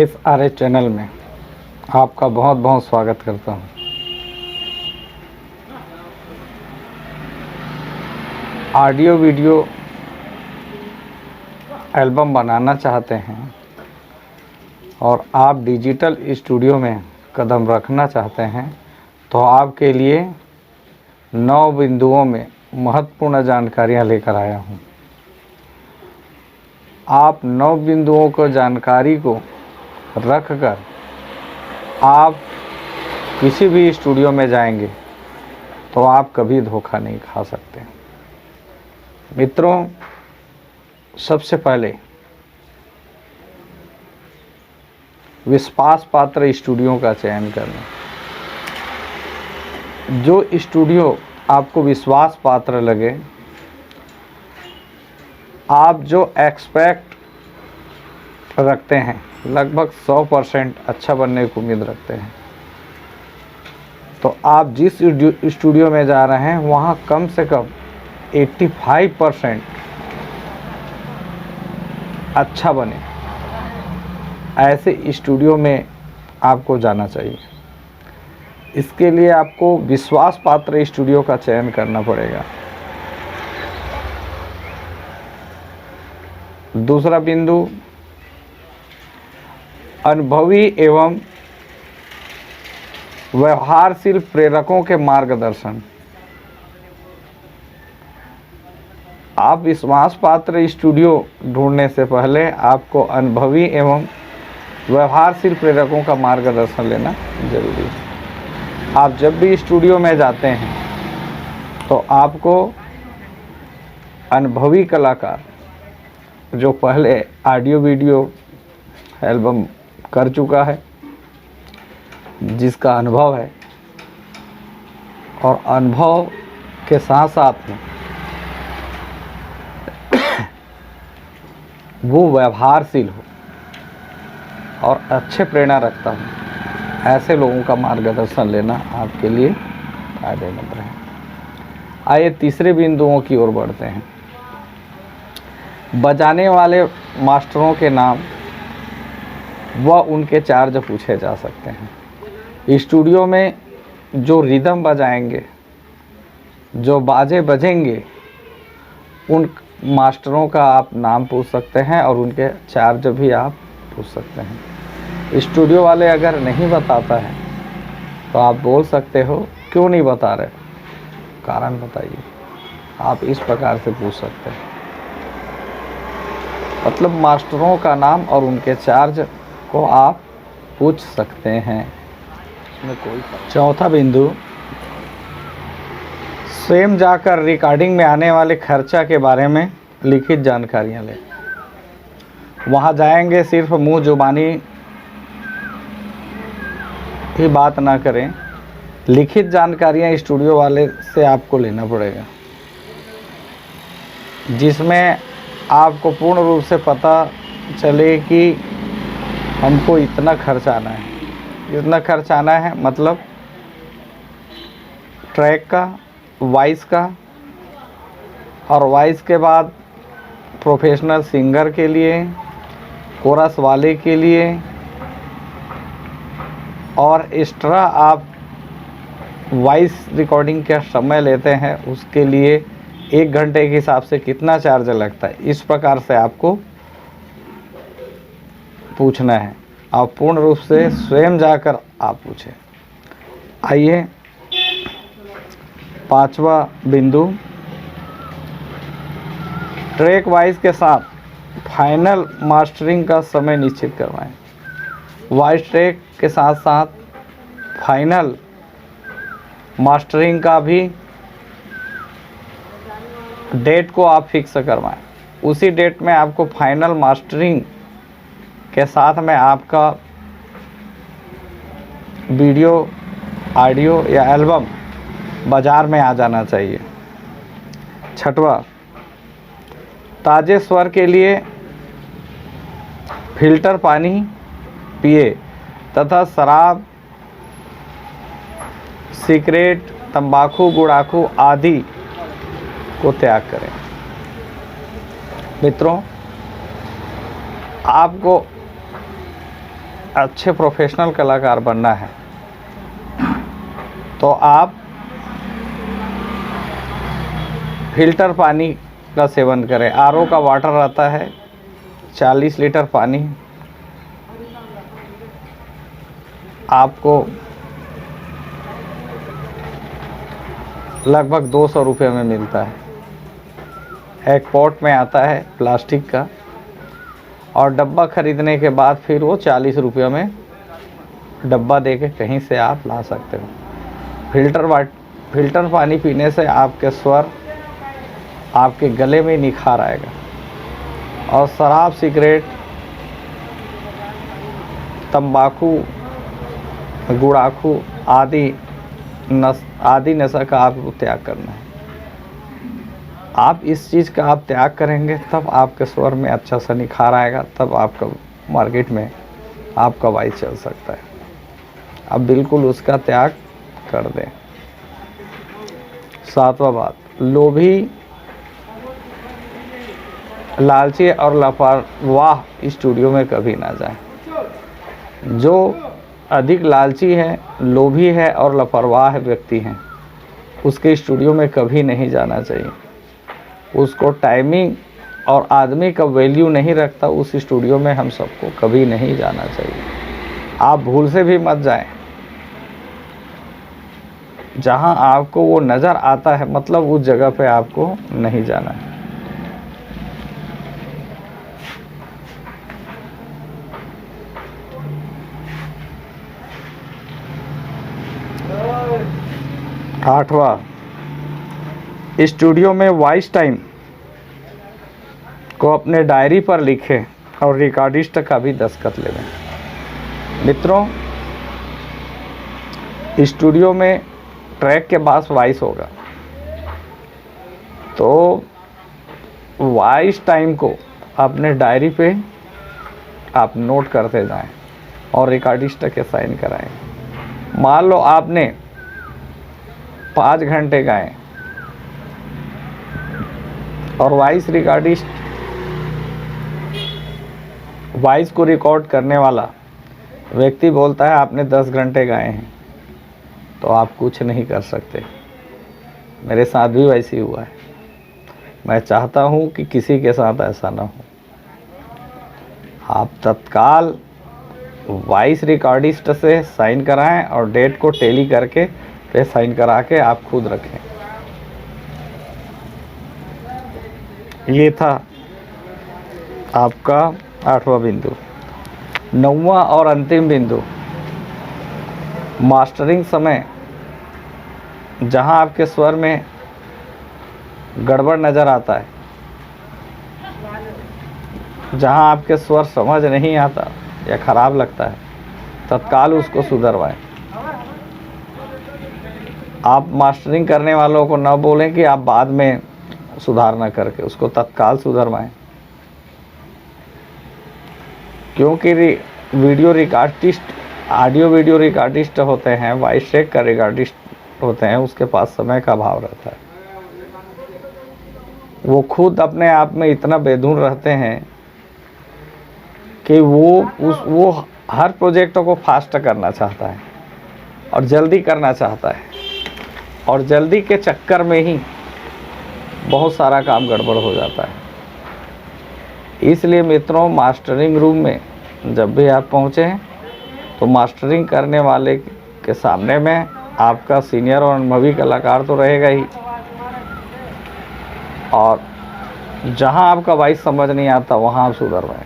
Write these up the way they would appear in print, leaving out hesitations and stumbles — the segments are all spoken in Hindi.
SRH चैनल में आपका बहुत बहुत स्वागत करता हूँ। ऑडियो वीडियो एल्बम बनाना चाहते हैं और आप डिजिटल स्टूडियो में कदम रखना चाहते हैं तो आपके लिए 9 बिंदुओं में महत्वपूर्ण जानकारियाँ लेकर आया हूँ। आप 9 बिंदुओं को जानकारी को रख कर आप किसी भी स्टूडियो में जाएंगे तो आप कभी धोखा नहीं खा सकते। मित्रों, सबसे पहले विश्वास पात्र स्टूडियो का चयन करना। जो स्टूडियो आपको विश्वास पात्र लगे, आप जो एक्सपेक्ट रखते हैं लगभग 100% अच्छा बनने की उम्मीद रखते हैं, तो आप जिस स्टूडियो में जा रहे हैं वहाँ कम से कम 85% अच्छा बने, ऐसे स्टूडियो में आपको जाना चाहिए। इसके लिए आपको विश्वास पात्र स्टूडियो का चयन करना पड़ेगा। दूसरा बिंदु, अनुभवी एवं व्यवहारशील प्रेरकों के मार्गदर्शन। आप विश्वास पात्र स्टूडियो ढूंढने से पहले आपको अनुभवी एवं व्यवहारशील प्रेरकों का मार्गदर्शन लेना जरूरी है। आप जब भी स्टूडियो में जाते हैं तो आपको अनुभवी कलाकार जो पहले ऑडियो वीडियो एल्बम कर चुका है, जिसका अनुभव है और अनुभव के साथ साथ में वो व्यवहारशील हो और अच्छे प्रेरणा रखता हो, ऐसे लोगों का मार्गदर्शन लेना आपके लिए फायदेमंद है। आइए तीसरे बिंदुओं की ओर बढ़ते हैं। बजाने वाले मास्टरों के नाम व उनके चार्ज पूछे जा सकते हैं। स्टूडियो में जो रिदम बजाएंगे, जो बाजे बजेंगे, उन मास्टरों का आप नाम पूछ सकते हैं और उनके चार्ज भी आप पूछ सकते हैं। स्टूडियो वाले अगर नहीं बताता है तो आप बोल सकते हो, क्यों नहीं बता रहे, कारण बताइए। आप इस प्रकार से पूछ सकते हैं। मतलब मास्टरों का नाम और उनके चार्ज को आप पूछ सकते हैं, इसमें कोई। चौथा बिंदु, स्वयं जाकर रिकॉर्डिंग में आने वाले खर्चा के बारे में लिखित जानकारियाँ लें। वहाँ जाएंगे सिर्फ मुँह जुबानी ही बात ना करें, लिखित जानकारियाँ स्टूडियो वाले से आपको लेना पड़ेगा, जिसमें आपको पूर्ण रूप से पता चले कि हमको इतना खर्च आना है, इतना खर्च आना है। मतलब ट्रैक का, वॉइस का, और वॉइस के बाद प्रोफेशनल सिंगर के लिए, कोरस वाले के लिए, और एक्स्ट्रा आप वॉइस रिकॉर्डिंग का समय लेते हैं उसके लिए 1 घंटे के हिसाब से कितना चार्ज लगता है, इस प्रकार से आपको पूछना है। आप पूर्ण रूप से स्वयं जाकर आप पूछें। आइए पांचवा बिंदु, ट्रैक वाइज के साथ फाइनल मास्टरिंग का समय निश्चित करवाएं। वॉइस ट्रैक के साथ साथ फाइनल मास्टरिंग का भी डेट को आप फिक्स करवाएं। उसी डेट में आपको फाइनल मास्टरिंग के साथ में आपका वीडियो, ऑडियो या एल्बम बाज़ार में आ जाना चाहिए। छठवा, ताज़े स्वर के लिए फिल्टर पानी पिए तथा शराब, सिगरेट, तंबाकू, गुड़ाखू आदि को त्याग करें। मित्रों, आपको अच्छे प्रोफेशनल कलाकार बनना है तो आप फिल्टर पानी का सेवन करें। आरओ का वाटर आता है 40 लीटर पानी आपको लगभग 200 रुपये में मिलता है। एक पॉट में आता है प्लास्टिक का, और डब्बा ख़रीदने के बाद फिर वो 40 रुपये में डब्बा दे के कहीं से आप ला सकते हो। फिल्टर पानी पीने से आपके स्वर, आपके गले में निखार आएगा। और शराब, सिगरेट, तंबाकू, गुड़ाखू आदि नशा का आपको त्याग करना है। आप इस चीज़ का आप त्याग करेंगे तब आपके स्वर में अच्छा सा निखार आएगा, तब आपका मार्केट में आपका वॉइस चल सकता है। आप बिल्कुल उसका त्याग कर दें। 7वां बात, लोभी, लालची और लापरवाह स्टूडियो में कभी ना जाएं। जो अधिक लालची है, लोभी है और लापरवाह व्यक्ति हैं, उसके स्टूडियो में कभी नहीं जाना चाहिए। उसको टाइमिंग और आदमी का वैल्यू नहीं रखता, उस स्टूडियो में हम सबको कभी नहीं जाना चाहिए। आप भूल से भी मत जाएं। जहां आपको वो नज़र आता है, मतलब उस जगह पे आपको नहीं जाना है। आठवां, स्टूडियो में वॉइस टाइम को अपने डायरी पर लिखें और रिकॉर्डिस्ट का भी दस्तखत लें। मित्रों, स्टूडियो में ट्रैक के बाद वॉइस होगा, तो वॉइस टाइम को अपने डायरी पे आप नोट करते जाएं और रिकॉर्डिस्ट के साइन कराएं। मान लो आपने 5 घंटे गाए और वॉइस को रिकॉर्ड करने वाला व्यक्ति बोलता है आपने 10 घंटे गाए हैं, तो आप कुछ नहीं कर सकते। मेरे साथ भी वैसे ही हुआ है। मैं चाहता हूं कि किसी के साथ ऐसा ना हो। आप तत्काल वॉइस रिकॉर्डिस्ट से साइन कराएं और डेट को टैली करके फिर साइन करा के आप खुद रखें। ये था आपका 8वां बिंदु। 9वां और अंतिम बिंदु, मास्टरिंग समय जहां आपके स्वर में गड़बड़ नज़र आता है, जहां आपके स्वर समझ नहीं आता या ख़राब लगता है, तत्काल उसको सुधरवाएं। आप मास्टरिंग करने वालों को न बोलें कि आप बाद में सुधारना करके, उसको तत्काल सुधरवाएं। क्योंकि video recordist, audio video recordist होते हैं, वॉइस ट्रैक का रिकॉर्डिस्ट होते हैं, उसके पास समय का अभाव रहता है। वो खुद अपने आप में इतना बेधुन रहते हैं कि वो हर प्रोजेक्ट को फास्ट करना चाहता है और जल्दी करना चाहता है, और जल्दी के चक्कर में ही बहुत सारा काम गड़बड़ हो जाता है। इसलिए मित्रों, मास्टरिंग रूम में जब भी आप पहुँचें तो मास्टरिंग करने वाले के सामने में आपका सीनियर और अनुभवी कलाकार तो रहेगा ही, और जहां आपका वॉइस समझ नहीं आता वहां आप सुधरवाएं।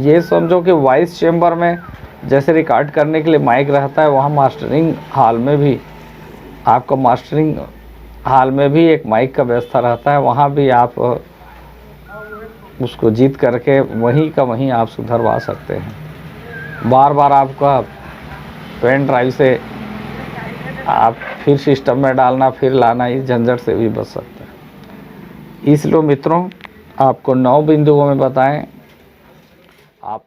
ये समझो कि वॉइस चेम्बर में जैसे रिकॉर्ड करने के लिए माइक रहता है, वहाँ मास्टरिंग हाल में भी आपको मास्टरिंग हाल में भी एक माइक का व्यवस्था रहता है। वहाँ भी आप उसको जीत करके वहीं का वहीं आप सुधरवा सकते हैं। बार बार आपका पेन ड्राइव से आप फिर सिस्टम में डालना, फिर लाना, इस झंझट से भी बच सकते हैं। इसलिए मित्रों, आपको 9 बिंदुओं में बताएं, आप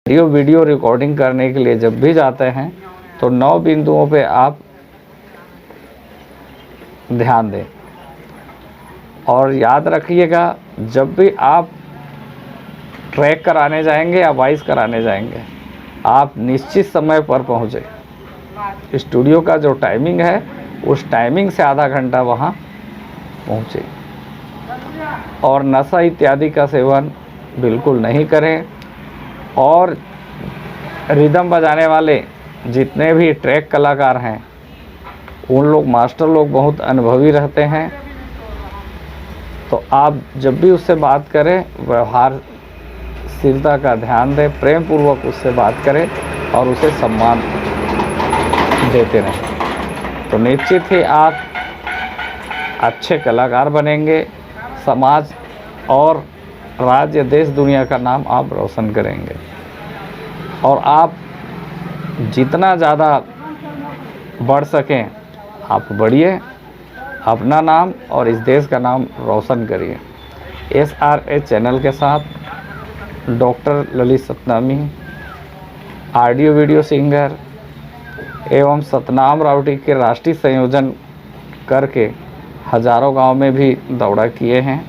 वीडियो रिकॉर्डिंग करने के लिए जब भी जाते हैं तो 9 बिंदुओं पे आप ध्यान दें। और याद रखिएगा, जब भी आप ट्रैक कराने जाएंगे या वॉइस कराने जाएंगे, आप निश्चित समय पर पहुँचे। स्टूडियो का जो टाइमिंग है उस टाइमिंग से आधा घंटा वहाँ पहुँचे। और नशा इत्यादि का सेवन बिल्कुल नहीं करें। और रिदम बजाने वाले जितने भी ट्रैक कलाकार हैं, उन लोग मास्टर लोग बहुत अनुभवी रहते हैं। तो आप जब भी उससे बात करें, व्यवहारशीलता का ध्यान दें, प्रेम पूर्वक उससे बात करें और उसे सम्मान देते रहें। तो निश्चित ही आप अच्छे कलाकार बनेंगे, समाज और राज्य, देश, दुनिया का नाम आप रोशन करेंगे। और आप जितना ज़्यादा बढ़ सकें आप बढ़िए, अपना नाम और इस देश का नाम रोशन करिए। SRA चैनल के साथ doctor Lalit Satnami, audio video singer एवं सतनाम राउटी के राष्ट्रीय संयोजन करके हजारों गांव में भी दौड़ा किए हैं।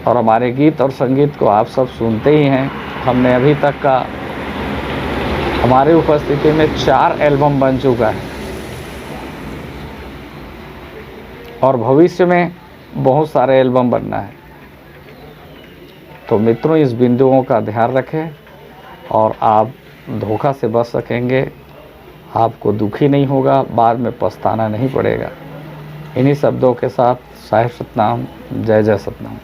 और हमारे गीत और संगीत को आप सब सुनते ही हैं। हमने अभी तक का हमारी उपस्थिति में 4 एल्बम बन चुका है और भविष्य में बहुत सारे एल्बम बनना है। तो मित्रों, इस बिंदुओं का ध्यान रखें और आप धोखा से बच सकेंगे। आपको दुखी नहीं होगा, बाद में पछताना नहीं पड़ेगा। इन्हीं शब्दों के साथ साहिब सतनाम, जय जय सतनाम।